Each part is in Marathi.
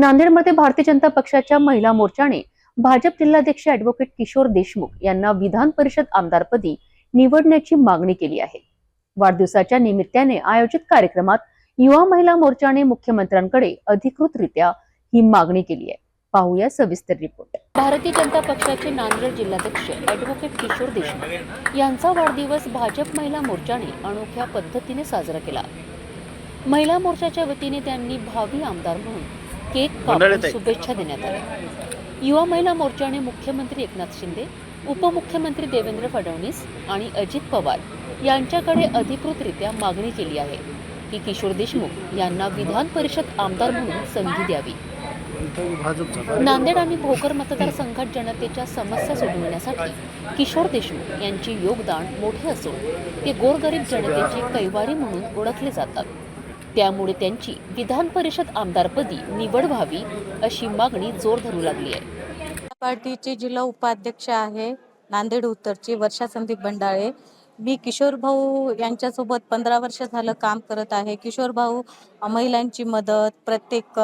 नांदेडमध्ये भारतीय जनता पक्षाच्या महिला मोर्चाने भाजप जिल्हाध्यक्ष ॲडव्होकेट किशोर देशमुख यांना विधान परिषद आमदारपदी निवडण्याची मागणी केली आहे। वाढदिवसाच्या निमित्ताने आयोजित कार्यक्रमात युवा महिला मोर्चाने मुख्यमंत्र्यांकडे अधिकृतरित्या ही मागणी केली आहे। पाहूया सविस्तर रिपोर्ट। भारतीय जनता पक्षाचे नांदेड जिल्हाध्यक्ष ॲडव्होकेट किशोर देशमुख यांचा वाढदिवस भाजप महिला मोर्चाने अनोख्या पद्धतीने साजरा केला। महिला मोर्चाच्या वतीने त्यांनी भावी आमदार म्हणून केक कापून शुभेच्छा देण्यात आल्या। युवा महिला मोर्चाने मुख्यमंत्री एकनाथ शिंदे, उपमुख्यमंत्री देवेंद्र फडणवीस आणि अजित पवार यांच्याकडे अधिकृतरित्या मागणी केली आहे की किशोर देशमुख यांना विधान परिषद आमदार म्हणून संधी द्यावी। नांदेड आणि भोकर मतदारसंघात जनतेच्या समस्या सोडवण्यासाठी किशोर देशमुख यांचे योगदान मोठे असून ते गोरगरीब जनतेचे कैवारी म्हणून ओळखले जातात। त्यामुळे त्यांची विधान परिषद आमदारपदी निवड व्हावी अशी मागणी जोर धरू लागली आहे। पार्टीचे जिल्हा उपाध्यक्ष आहे नांदेड उत्तरची वर्षा संदीप बंडाळे। मी किशोर भाऊ यांच्यासोबत 15 वर्ष झालं काम करत आहे। किशोर भाऊ महिलांची मदत, प्रत्येक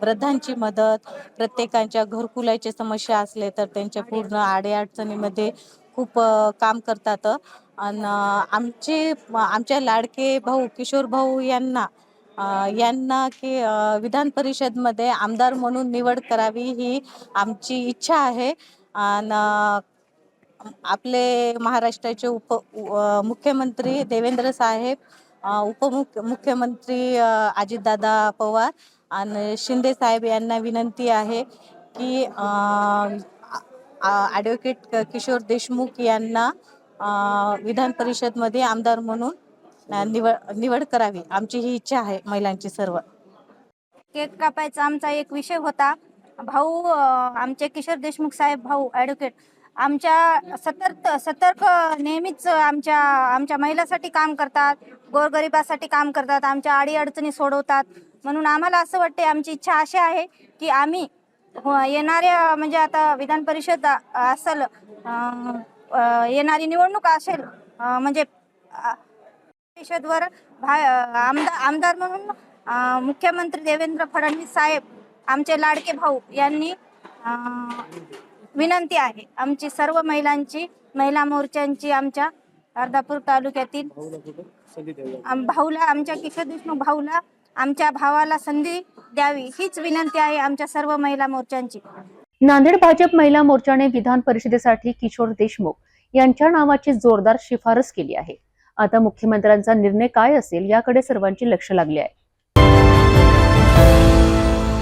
वृद्धांची मदत, प्रत्येकांच्या घरकुलाची समस्या असले तर त्यांच्या पूर्ण अडीअडचणीमध्ये खूप काम करतात। आणि आमचे लाडके भाऊ किशोर भाऊ यांना की विधान परिषदमध्ये आमदार म्हणून निवड करावी ही आमची इच्छा आहे। आणि आपले महाराष्ट्राचे मुख्यमंत्री देवेंद्र साहेब, उपमुख्यमंत्री अजितदादा पवार आणि शिंदे साहेब यांना विनंती आहे की ॲडव्होकेट किशोर देशमुख यांना विधान परिषदमध्ये आमदार म्हणून निवड करावी, आमची ही इच्छा आहे महिलांची सर्व। केक कापायचा आमचा एक विषय होता। भाऊ आमचे किशोर देशमुख साहेब भाऊ ॲडव्होकेट आमच्या सतर्क नेहमीच आमच्या महिलांसाठी काम करतात, गोरगरिबासाठी काम करतात, आमच्या अडीअडचणी सोडवतात। म्हणून आम्हाला असं वाटते, आमची इच्छा अशी आहे की आम्ही येणाऱ्या म्हणजे आता विधान परिषद असेल, येणारी निवडणूक असेल म्हणजे परिषदवर आमदार म्हणून मुख्यमंत्री देवेंद्र फडणवीस साहेब, आमचे लाडके भाऊ यांनी विनंती आहे आमची सर्व महिला मोर्चांची, आमच्या अर्धापूर तालुक्यातील भाऊला, आमच्या किशोर देशमुख भाऊला, आमच्या भावाला संधी द्यावी हीच विनंती आहे आमच्या सर्व महिला मोर्चांची। नांदेड भाजप महिला मोर्चाने विधान परिषदेसाठी किशोर देशमुख यांच्या नावाची जोरदार शिफारस केली आहे। आता मुख्यमंत्र्यांचा निर्णय काय असेल याकडे सर्वांचे लक्ष लागले आहे।